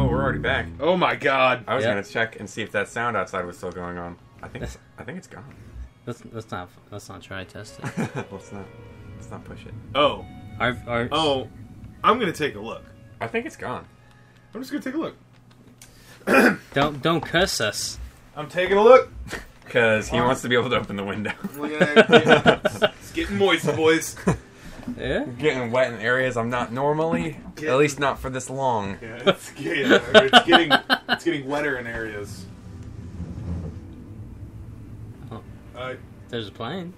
Oh, we're already back. Oh my god. I was gonna check and see if that sound outside was still going on. I think it's gone. Let's not try to test it. Let's not push it. Oh. Our I'm gonna take a look. I think it's gone. I'm just gonna take a look. don't cuss us. I'm taking a look. Because he wants to be able to open the window. Look at that. It's getting moist, boys. Yeah? Getting wet in areas I'm not normally. At least not for this long. Yeah, it's getting wetter in areas. Oh. There's a plane.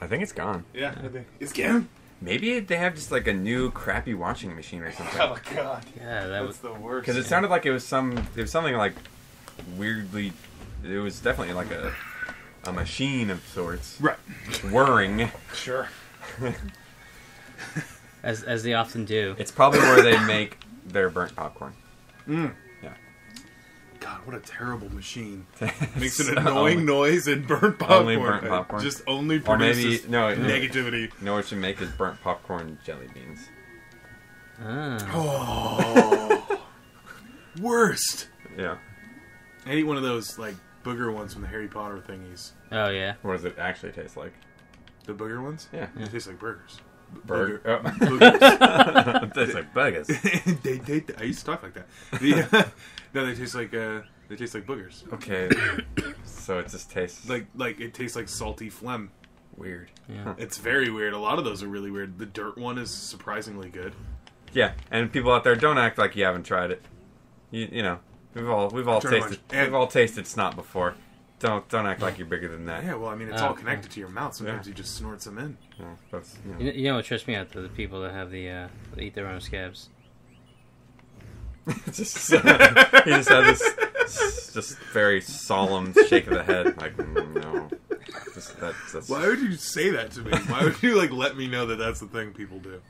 I think it's gone. Yeah, I think it's gone. Maybe they have just like a new crappy washing machine or something. Oh god. Yeah, That's the worst. Because it sounded like it was something like weirdly. It was definitely like a machine of sorts. Right. Whirring. Sure. as they often do. It's probably where they make their burnt popcorn. Mm. Yeah. God, what a terrible machine. Makes an annoying noise and burnt popcorn. Only burnt popcorn. Just only Or maybe produces You negativity. know what should make is burnt popcorn jelly beans. Ah. Oh. Worst. Yeah. I ate one of those like booger ones from the Harry Potter thingies. Oh yeah. What does it actually taste like? The booger ones? Yeah. They taste like burgers. Burger. Boogers. It tastes like burgers. I used to talk like that. No, they taste like boogers. Okay. So it just tastes Like it tastes like salty phlegm. weird. Yeah. Huh. It's very weird. A lot of those are really weird. The dirt one is surprisingly good. Yeah, and people out there, don't act like you haven't tried it. You know, we've all tasted snot before. Don't act like you're bigger than that. Yeah, well, I mean, it's all connected to your mouth. Sometimes you just snort some in. Yeah, that's, You know what trips me out? The people that have that eat their own scabs. he just had this just very solemn shake of the head, like no. That's Why would you say that to me? Why would you let me know that that's the thing people do?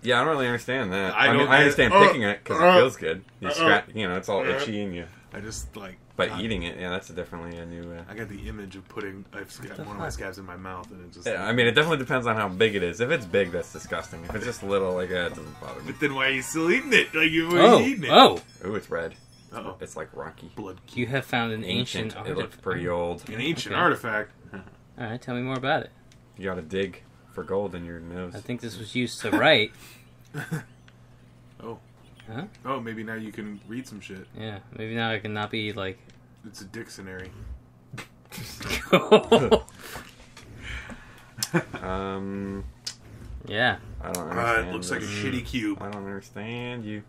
Yeah, I don't really understand that. I understand picking it because it feels good. It's all itchy and you. I just But eating it, yeah, that's definitely a new. I got the image of putting one of my scabs in my mouth, and it just. Yeah, I mean, it definitely depends on how big it is. If it's big, that's disgusting. If it's just little, it doesn't bother me. But then why are you still eating it? Like you were eating it. Oh! Ooh, it's red. Uh-oh. It's like rocky. Blood. You have found an ancient It looks pretty old. An ancient Okay. artifact. Alright, tell me more about it. You gotta dig for gold in your nose. I think this was used to write. Oh. Huh? Oh, maybe now you can read some shit. Yeah, maybe now I can not be like... It's a dictionary. Yeah. I don't understand. It looks like a this. shitty cube. I don't understand you.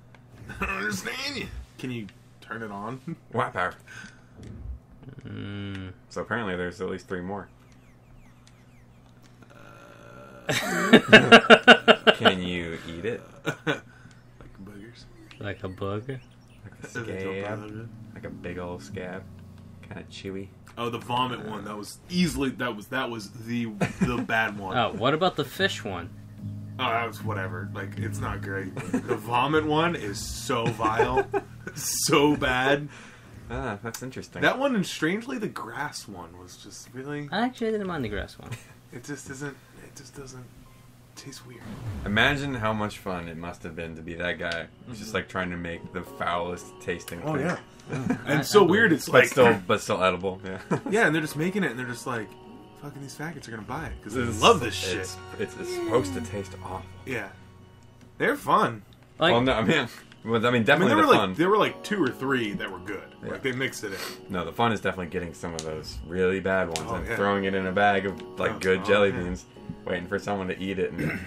I don't understand you. Can you turn it on? Wow, power. Mm. So apparently there's at least 3 more. Can you eat it? Like boogers. Like a bug? Like a scab? Like a big old scab? Kind of chewy. Oh, the vomit one. That was easily that was the bad one. Oh, what about the fish one? Oh, that was whatever. Like, it's not great. The vomit one is so vile, so bad. Ah, that's interesting. That one, and strangely, the grass one was just really. I actually didn't mind the grass one. It just isn't. It just doesn't taste weird. Imagine how much fun it must have been to be that guy. Who's just like trying to make the foulest tasting thing. Oh yeah. And it's so weird. It's But like still edible. Yeah. yeah, and they're just making it, and they're just like, fucking these faggots are gonna buy it because they love this shit. It's supposed to taste awful. Yeah, they're fun. Like, Well, no, definitely there the were fun. there were like 2 or 3 that were good. Yeah. Like they mixed it in. No, the fun is definitely getting some of those really bad ones Oh, and yeah. throwing it in a bag of good jelly beans, waiting for someone to eat it. And,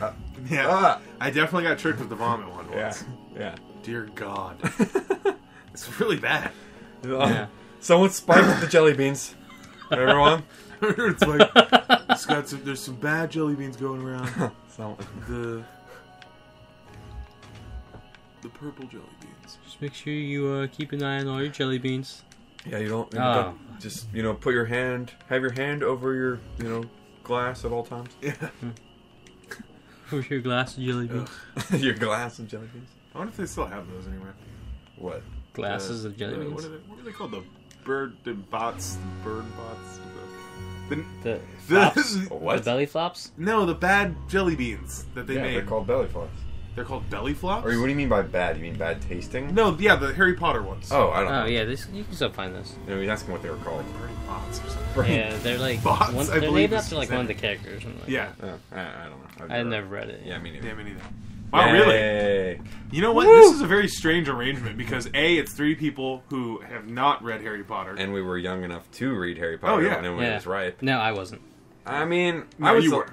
Yeah, I definitely got tricked with the vomit one yeah, once. yeah. Dear God, it's really bad. yeah. Someone spiked the jelly beans. Everyone. It's like there's some bad jelly beans going around. The purple jelly beans. Just make sure you keep an eye on all your jelly beans. Yeah, you don't Oh. just put your hand, have your hand over your glass at all times. Yeah. Where's your glass of jelly beans? Your glass of jelly beans. I wonder if they still have those anywhere. What? Glasses of jelly beans? What are they called? The bird bots. The The- flops? What? The belly flops? No, the bad jelly beans that they Yeah, made. they're called belly flops. They're called belly flops. Or what do you mean by bad? You mean bad tasting? No, yeah, the Harry Potter ones. Oh, I don't know. Oh yeah, you can still find this. You know, he's asking what they were called. Bernie bots or something. Yeah, they're like Bots, I they're believe named is after like one of the exactly- characters. Or something like Yeah. that. Oh, I don't know. I've never read it. Yeah, me neither. Yeah, me neither. Wow, really? Yay. You know what? Woo! This is a very strange arrangement because A, it's 3 people who have not read Harry Potter. And we were young enough to read Harry Potter yeah. when it was ripe. No, I wasn't. I mean, No, I was. you were.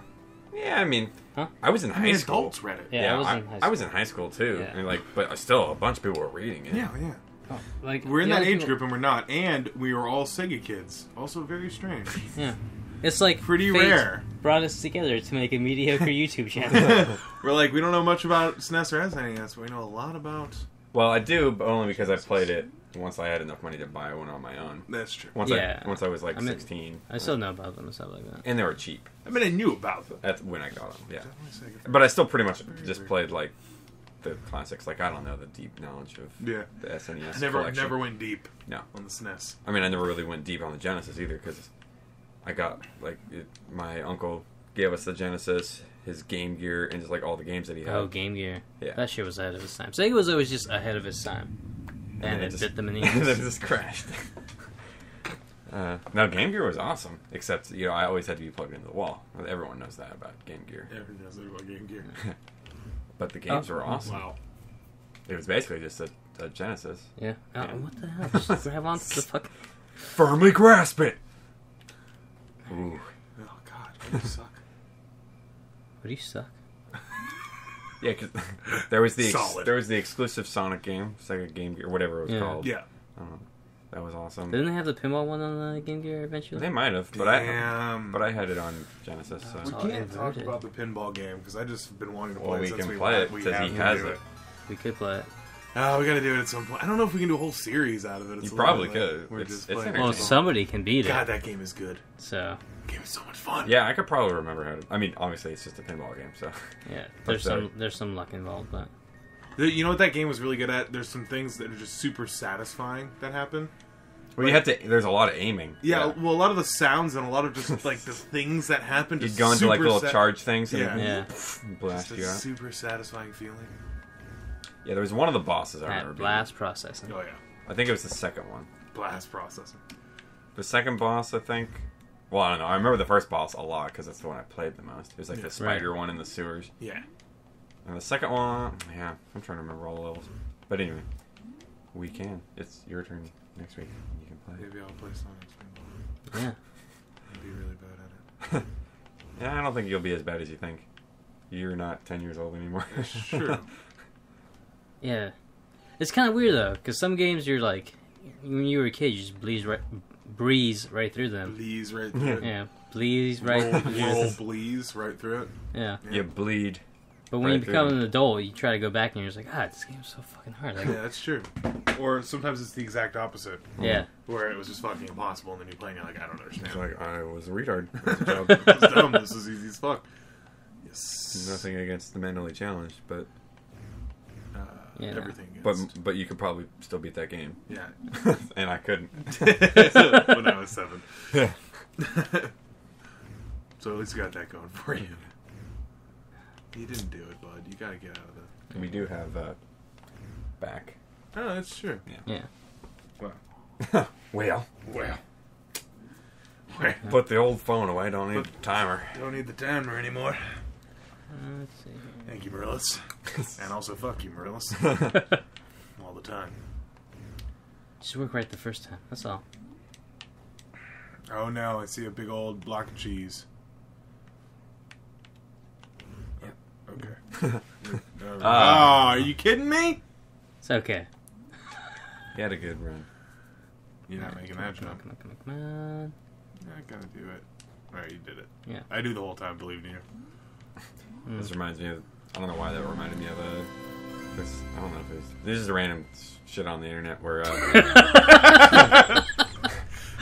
Yeah, I mean, Huh? I was in I high mean, school. adults read it. Yeah, I was in high school. I was in high school too. Yeah. And but still, a bunch of people were reading it. Yeah. Oh, like We're in the that only age people- group and we're not. And we were all Sega kids. Also very strange. Yeah, it's like Pretty fate rare. brought us together to make a mediocre YouTube channel. We're like, we don't know much about SNES or SNES, but we know a lot about... Well, I do, but only because I played it once I had enough money to buy one on my own. That's true. Once Yeah. I was like I mean, 16. I still know about them and stuff like that. And they were cheap. I mean, I knew about them. That's when I got them. Yeah. Definitely Sega. But I still pretty much just played like the classics. Like I don't know the deep knowledge of Yeah. the SNES Never collection. went deep No. on the SNES. I mean, I never really went deep on the Genesis either because I got my uncle gave us the Genesis, his Game Gear, and just like all the games that he had. Oh, Game Gear. Yeah. That shit was ahead of his time. Sega was always just ahead of his time. And it it just bit them in the and then it ass. just crashed. No, Game Gear was awesome, except I always had to be plugged into the wall. Everyone knows that about Game Gear. Everyone knows about Game Gear. But the games Oh, were awesome. Wow. It was basically just a Genesis. Yeah. Oh, Yeah. what the hell? Just grab onto the fuck. Firmly grasp it. Ooh. Oh, God. You suck. What do you suck? Yeah, because there was Solid. there was the exclusive Sonic game, Sega Game Gear, whatever it was Yeah. called. Yeah. That was awesome. Didn't they have the pinball one on the Game Gear eventually? They might have, but Damn. I had it on Genesis. We So. Oh, can't talk inverted. about the pinball game because I just been wanting to play Well, it we since can we play it we because have he to has do it. We could play it. Oh, we got to do it at some point. I don't know if we can do a whole series out of it. It's You a little probably bit late. could. We're It's just playing. entertaining. Well, somebody can beat it. God, that game is good. So, That game is so much fun. Yeah, I could probably remember how to. I mean, obviously, it's just a pinball game, so. yeah. But There's some luck involved, but... You know what that game was really good at? There's some things that are just super satisfying that happen. Well, you have to. There's a lot of aiming. Yeah, well, a lot of the sounds and a lot of just like the things that happen. You Just go into like super little charge things and Yeah. Yeah. blast Just you a out. super satisfying feeling. Yeah, there was one of the bosses I remember. At being- blast processing. Oh yeah, I think it was the second one. blast processing. The second boss, I think. Well, I don't know. I remember the first boss a lot because that's the one I played the most. It was like Yeah. the spider one in the sewers. Yeah. And the second one, yeah, I'm trying to remember all the levels. But anyway, we can. It's your turn next week. You can play. Maybe I'll play Sonic's pinball. Yeah. I'd be really bad at it. Yeah, I don't think you'll be as bad as you think. You're not 10 years old anymore. It's true. Yeah. It's kind of weird, though, because some games you're like... When you were a kid, you just breeze right through them. Bleeze right through it. Yeah. Breeze right Roll, through roll them. bleeze right through it. Yeah. You bleed. But when Right you become through an adult, you try to go back and you're just like, this game's so fucking hard. Like, Yeah, that's true. Or sometimes it's the exact opposite, yeah. where it was just fucking impossible, and then you're playing it like, I don't understand. It's like, I was a retard. That's a job. This is dumb. This is easy as fuck. Yes. Nothing against the mentally challenged, but Yeah. Everything. Is. but you could probably still beat that game. Yeah. And I couldn't. When I was 7. So at least you got that going for you. You didn't do it, bud. You gotta get out of that. We do have back. Oh, that's true. Yeah. Wow. Well, Well. put the old phone away. Don't need the timer. Don't need the timer anymore. Let's see here. Thank you, Marillis. And also, fuck you, Marillis. All the time. Just work right the first time. That's all. Oh no, I see a big old block of cheese. Yep. Okay. Ah. Are you kidding me? It's okay. You had a good run. You're not making that Come on, jump. come on, come on, come on. I gotta do it. Alright, you did it. Yeah. I do the whole time, believe in you. This reminds me of. I don't know why that reminded me of this, I don't know if it's. This is random shit on the internet where.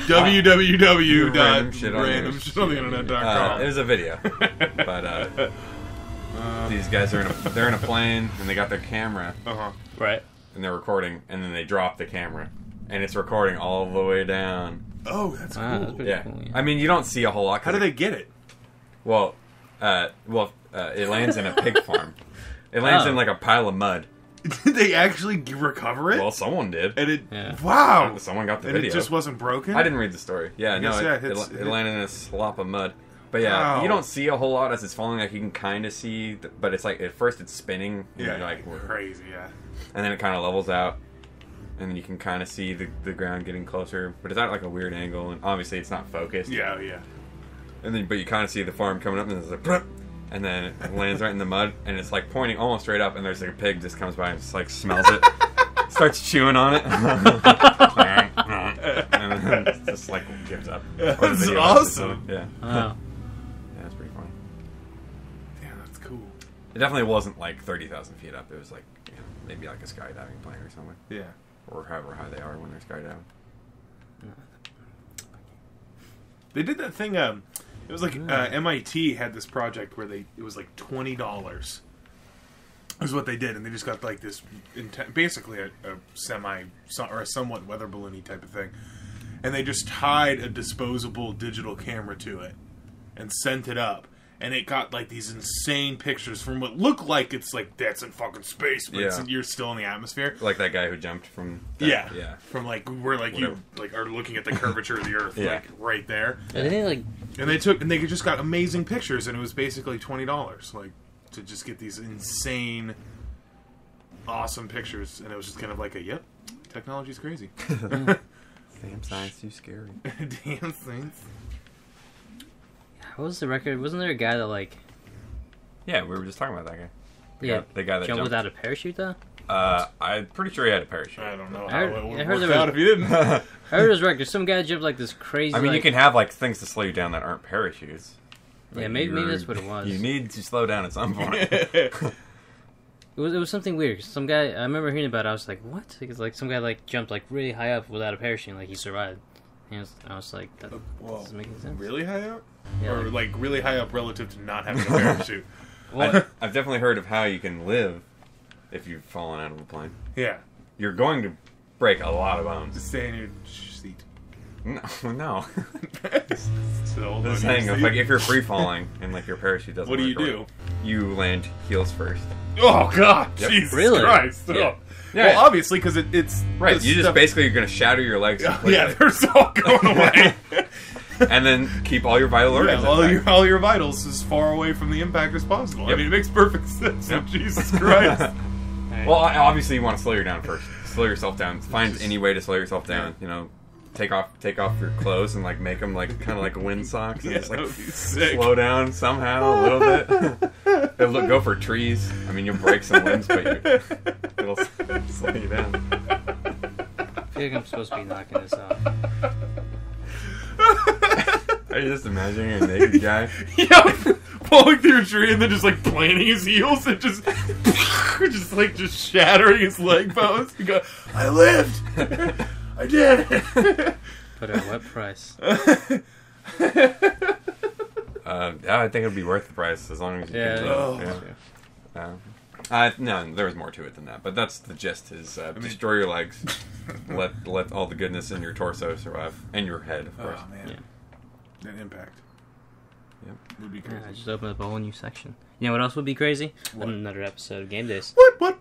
www.randomshitontheinternet.com. It was a video, but these guys are they're in a plane and they got their camera Uh-huh. Right. and they're recording and then they drop the camera and it's recording all the way down. Oh, that's Wow, that's cool. pretty Yeah, cool, yeah. I mean you don't see a whole lot. How do they get it? Well, it lands in a pig farm. It lands in like a pile of mud. Did they actually recover it? Well, someone did. And it, Yeah. wow! Someone got the And video. it just wasn't broken? I didn't read the story. Yeah, no, it landed in a slop of mud. But yeah, Wow. you don't see a whole lot as it's falling. Like you can kind of see, but it's like at first it's spinning. And Yeah, you're like, crazy, yeah. and then it kind of levels out, and then you can kind of see the ground getting closer. But it's at like a weird angle, and obviously it's not focused. Yeah, yeah. And then, but you kind of see the farm coming up, and it's like, "Bruh," and then it lands right in the mud, and it's like pointing almost straight up, and there's like a pig just comes by and just like smells it, starts chewing on it, and then it just like gives up. That's awesome. Yeah. Wow. Yeah, it's pretty funny. Yeah, that's cool. It definitely wasn't like 30,000 feet up. It was like, you know, maybe like a skydiving plane or something, Yeah. or however high they are when they're skydiving. They did that thing, it was like, MIT had this project where it was like $20 is what they did, and they just got like this, basically a somewhat weather balloony type of thing, and they just tied a disposable digital camera to it and sent it up, and it got like these insane pictures from what looked like it's like that's in fucking space, but you're still in the atmosphere. Like that guy who jumped from. Yeah. From like where like whatever. you like are looking at the curvature of the Earth, Yeah. like right there. And they like And they just got amazing pictures, and it was basically $20, like to just get these insane, awesome pictures, and it was just kind of like yep, technology's crazy. Damn science, too scary. Damn things. what was the record? Wasn't there a guy that like Yeah, we were just talking about that guy. The guy that jumped jumped without a parachute though? I'm pretty sure he had a parachute. I don't know I how heard- it would I heard work there out was- if you didn't. I heard it was record. Some guy jumped like this crazy. I mean, you like- can have like things to slow you down that aren't parachutes. Yeah, Like, maybe that's what it was. You need to slow down at some point. It was something weird. 'Cause some guy, I remember hearing about it. I was like, what? Because like some guy like jumped like really high up without a parachute, and, like he survived. And I was like, that Well, doesn't make any sense. really high up, Yeah, or like really high up relative to not having a parachute. well, I've definitely heard of how you can live if you've fallen out of a plane. Yeah, You're going to break a lot of bones. just stay in your seat. No. Still I'm on just your saying, seat. like if you're free falling and like your parachute doesn't What do work, you do? You land heels first. Oh God, Yep. Jesus Really? Christ! Yeah. Oh. Yeah. Well, obviously, because it's Right, the you just stuff- basically are going to shatter your legs yeah, completely, they're all going away. and then keep all your vital organs Yeah, intact. all your vitals as far away from the impact as possible. Yep. I mean, it makes perfect sense. Yep. Jesus Christ! Well, obviously you want to slow you down first. Slow yourself down. Find any way to slow yourself down. You know, take off your clothes and like make them like kind of like wind socks and Yeah, just like that would be sick. slow down somehow a little bit. It'll go for trees. I mean, you'll break some limbs, but it'll slow you down. I feel like I'm supposed to be knocking this off. Are you just imagining a naked guy? Yeah, falling through a tree and then just like planting his heels and just shattering his leg bones. You go, I lived. I did it. But at what price? Yeah, I think it'd be worth the price as long as you Yeah, can. yeah. No, there was more to it than that, but that's the gist: is destroy your legs, let all the goodness in your torso survive, and your head, of course. Oh man, Yeah. that impact. Yep. Would be Yeah, crazy. I just opened up a whole new section. You know what else would be crazy? What? Another episode of GameDaze. What?